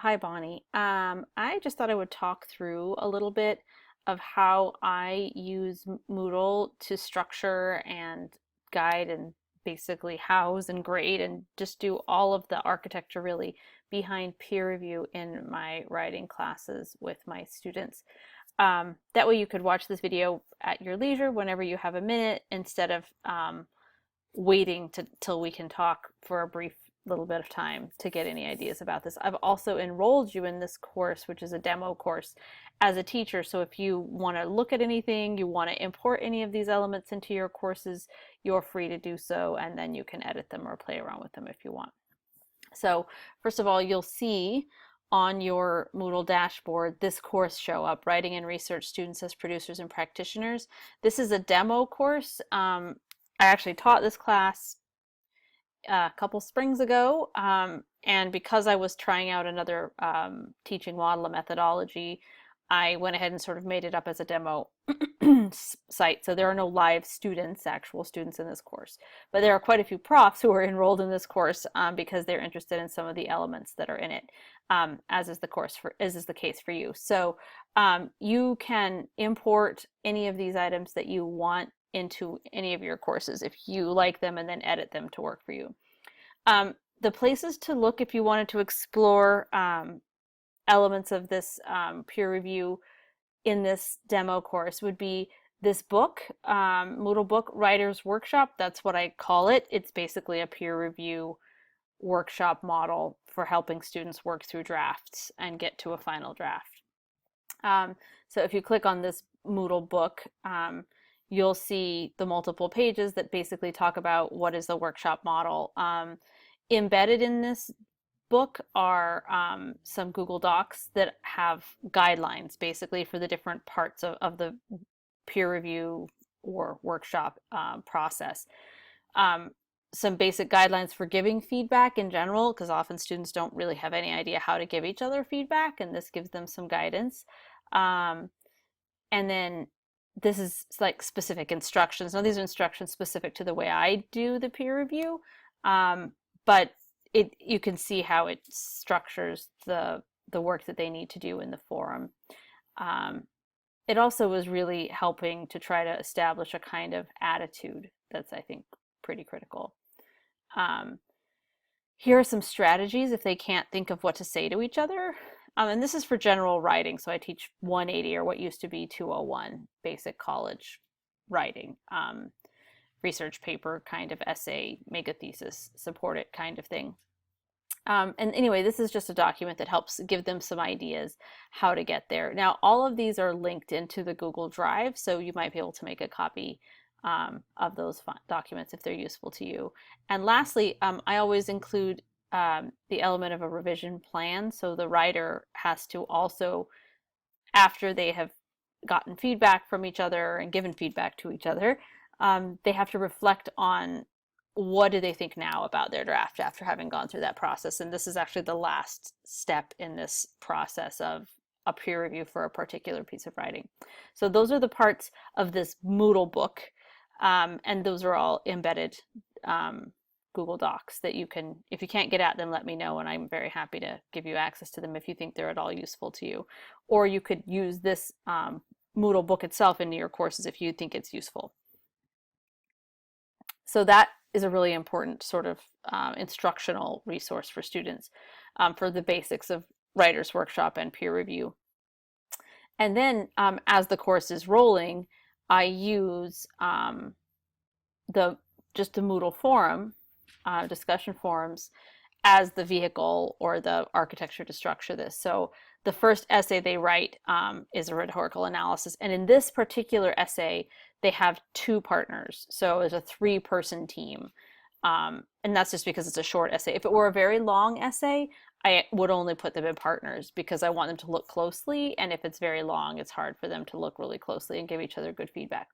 Hi, Bonnie. I just thought I would talk through a little bit of how I use Moodle to structure and guide and basically house and grade and just do all of the architecture really behind peer review in my writing classes with my students. That way you could watch this video at your leisure whenever you have a minute instead of waiting till we can talk for a brief little bit of time to get any ideas about this. I've also enrolled you in this course, which is a demo course, as a teacher. So if you want to look at anything, you want to import any of these elements into your courses, you're free to do so, and then you can edit them or play around with them if you want. So first of all, you'll see on your Moodle dashboard this course show up, Writing and Research Students as Producers and Practitioners. This is a demo course. I actually taught this class a couple springs ago, and because I was trying out another teaching model, a methodology, I went ahead and sort of made it up as a demo site. So there are no live students, actual students in this course, but there are quite a few profs who are enrolled in this course because they're interested in some of the elements that are in it, as is the case for you. So you can import any of these items that you want into any of your courses if you like them, and then edit them to work for you. The places to look if you wanted to explore elements of this peer review in this demo course would be this book, Moodle book, Writer's Workshop. That's what I call it. It's basically a peer review workshop model for helping students work through drafts and get to a final draft. So if you click on this Moodle book, you'll see the multiple pages that basically talk about what is the workshop model. Embedded in this book are some Google Docs that have guidelines basically for the different parts of the peer review or workshop process. Some basic guidelines for giving feedback in general, because often students don't really have any idea how to give each other feedback, and this gives them some guidance. And then this is like specific instructions. Now, these are instructions specific to the way I do the peer review, but you can see how it structures the work that they need to do in the forum. It also was really helping to try to establish a kind of attitude that's, I think, pretty critical. Here are some strategies if they can't think of what to say to each other. And this is for general writing. So I teach 180, or what used to be 201, basic college writing, research paper kind of essay, make a thesis, support it kind of thing. And anyway, this is just a document that helps give them some ideas how to get there. Now, all of these are linked into the Google Drive, so you might be able to make a copy of those documents if they're useful to you. And lastly, I always include the element of a revision plan. So the writer has to also, after they have gotten feedback from each other and given feedback to each other, they have to reflect on what do they think now about their draft after having gone through that process. And this is actually the last step in this process of a peer review for a particular piece of writing. So those are the parts of this Moodle book, and those are all embedded Google Docs that you can, if you can't get at them, let me know, and I'm very happy to give you access to them if you think they're at all useful to you. Or you could use this Moodle book itself into your courses if you think it's useful. So that is a really important sort of instructional resource for students for the basics of Writer's Workshop and peer review. And then as the course is rolling, I use just the Moodle forum, discussion forums, as the vehicle or the architecture to structure this. So the first essay they write is a rhetorical analysis. And in this particular essay, they have two partners. So it's a 3-person team. And that's just because it's a short essay. If it were a very long essay, I would only put them in partners because I want them to look closely. And if it's very long, it's hard for them to look really closely and give each other good feedback.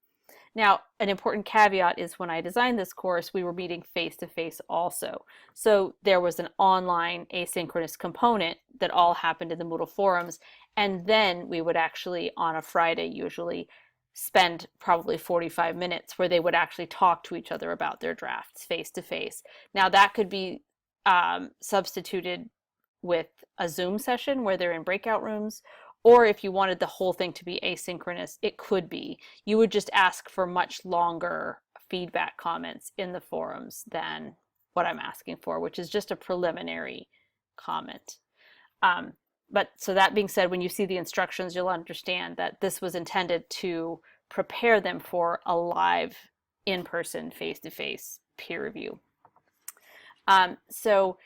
Now, an important caveat is when I designed this course, we were meeting face-to-face also. So there was an online asynchronous component that all happened in the Moodle forums. And then we would actually, on a Friday usually, spend probably 45 minutes where they would actually talk to each other about their drafts face-to-face. Now, that could be substituted with a Zoom session where they're in breakout rooms, or if you wanted the whole thing to be asynchronous, it could be. You would just ask for much longer feedback comments in the forums than what I'm asking for, which is just a preliminary comment. But so that being said, when you see the instructions, you'll understand that this was intended to prepare them for a live, in-person, face-to-face peer review. So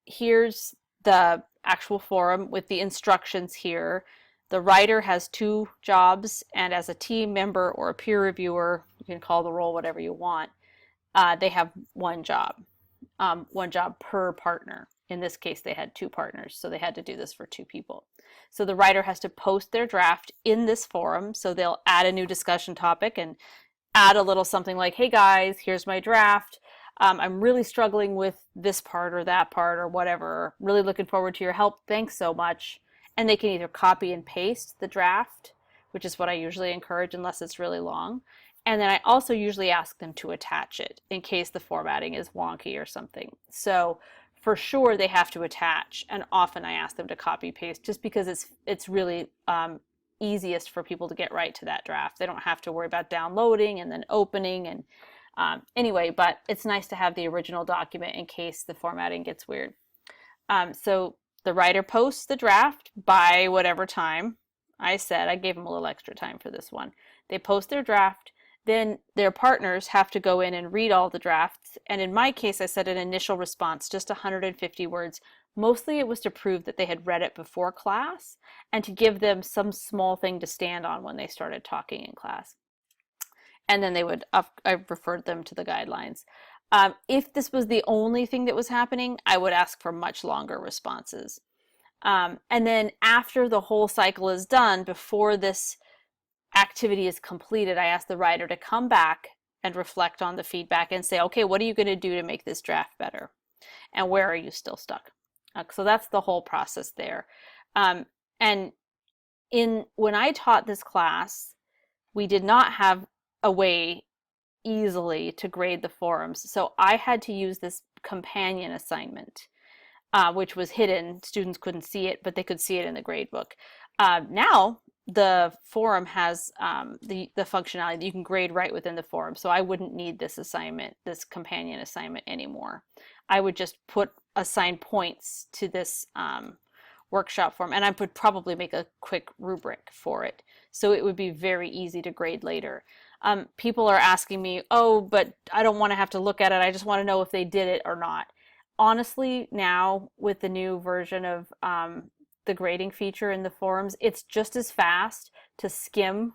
here's the actual forum with the instructions here. The writer has 2 jobs, and as a team member or a peer reviewer, you can call the role whatever you want, they have 1 job. 1 job per partner. In this case, they had 2 partners, so they had to do this for 2 people. So the writer has to post their draft in this forum, so they'll add a new discussion topic and add a little something like, hey guys, here's my draft. I'm really struggling with this part or that part or whatever. Really looking forward to your help. Thanks so much. And they can either copy and paste the draft, which is what I usually encourage unless it's really long. And then I also usually ask them to attach it in case the formatting is wonky or something. So for sure they have to attach, and often I ask them to copy paste just because it's really easiest for people to get right to that draft. They don't have to worry about downloading and then opening and anyway, but it's nice to have the original document in case the formatting gets weird. So the writer posts the draft by whatever time. I gave them a little extra time for this one. They post their draft. Then their partners have to go in and read all the drafts. And in my case, I said an initial response, just 150 words. Mostly it was to prove that they had read it before class and to give them some small thing to stand on when they started talking in class. And then I referred them to the guidelines. If this was the only thing that was happening, I would ask for much longer responses. And then after the whole cycle is done, before this activity is completed, I ask the writer to come back and reflect on the feedback and say, okay, what are you going to do to make this draft better? And where are you still stuck? So that's the whole process there. And when I taught this class, we did not have a way easily to grade the forums. So I had to use this companion assignment, which was hidden. Students couldn't see it, but they could see it in the gradebook. Now the forum has the functionality that you can grade right within the forum. So I wouldn't need this assignment, this companion assignment anymore. I would just assign points to this workshop form, and I would probably make a quick rubric for it. So it would be very easy to grade later. People are asking me, oh, but I don't want to have to look at it. I just want to know if they did it or not. Honestly, now with the new version of the grading feature in the forums, it's just as fast to skim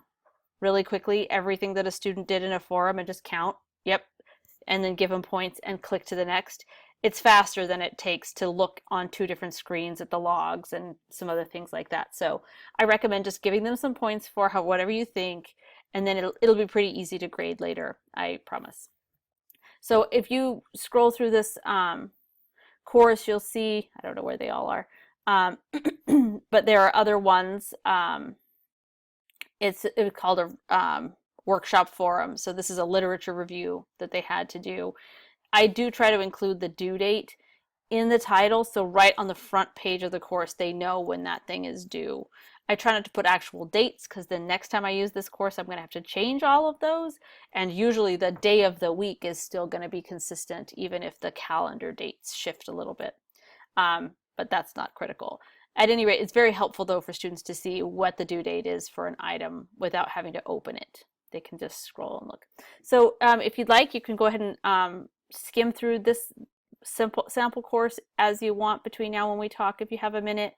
really quickly everything that a student did in a forum and just count, yep, and then give them points and click to the next. It's faster than it takes to look on 2 different screens at the logs and some other things like that. So I recommend just giving them some points for whatever you think, and then it'll be pretty easy to grade later, I promise. So if you scroll through this course, you'll see, I don't know where they all are, but there are other ones. It's called a workshop forum. So this is a literature review that they had to do. I do try to include the due date in the title, so right on the front page of the course, they know when that thing is due. I try not to put actual dates because the next time I use this course, I'm going to have to change all of those. And usually the day of the week is still going to be consistent, even if the calendar dates shift a little bit. But that's not critical. At any rate, it's very helpful, though, for students to see what the due date is for an item without having to open it. They can just scroll and look. So if you'd like, you can go ahead and skim through this simple sample course as you want between now and we talk if you have a minute.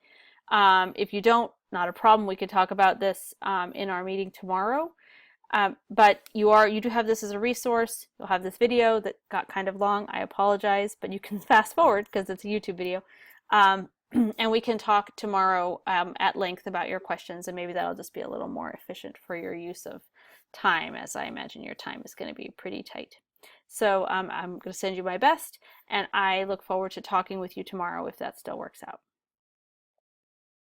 If you don't, not a problem. We could talk about this in our meeting tomorrow. But you do have this as a resource. You'll have this video that got kind of long. I apologize, but you can fast forward because it's a YouTube video. And we can talk tomorrow at length about your questions, and maybe that'll just be a little more efficient for your use of time, as I imagine your time is going to be pretty tight. So I'm going to send you my best, and I look forward to talking with you tomorrow if that still works out.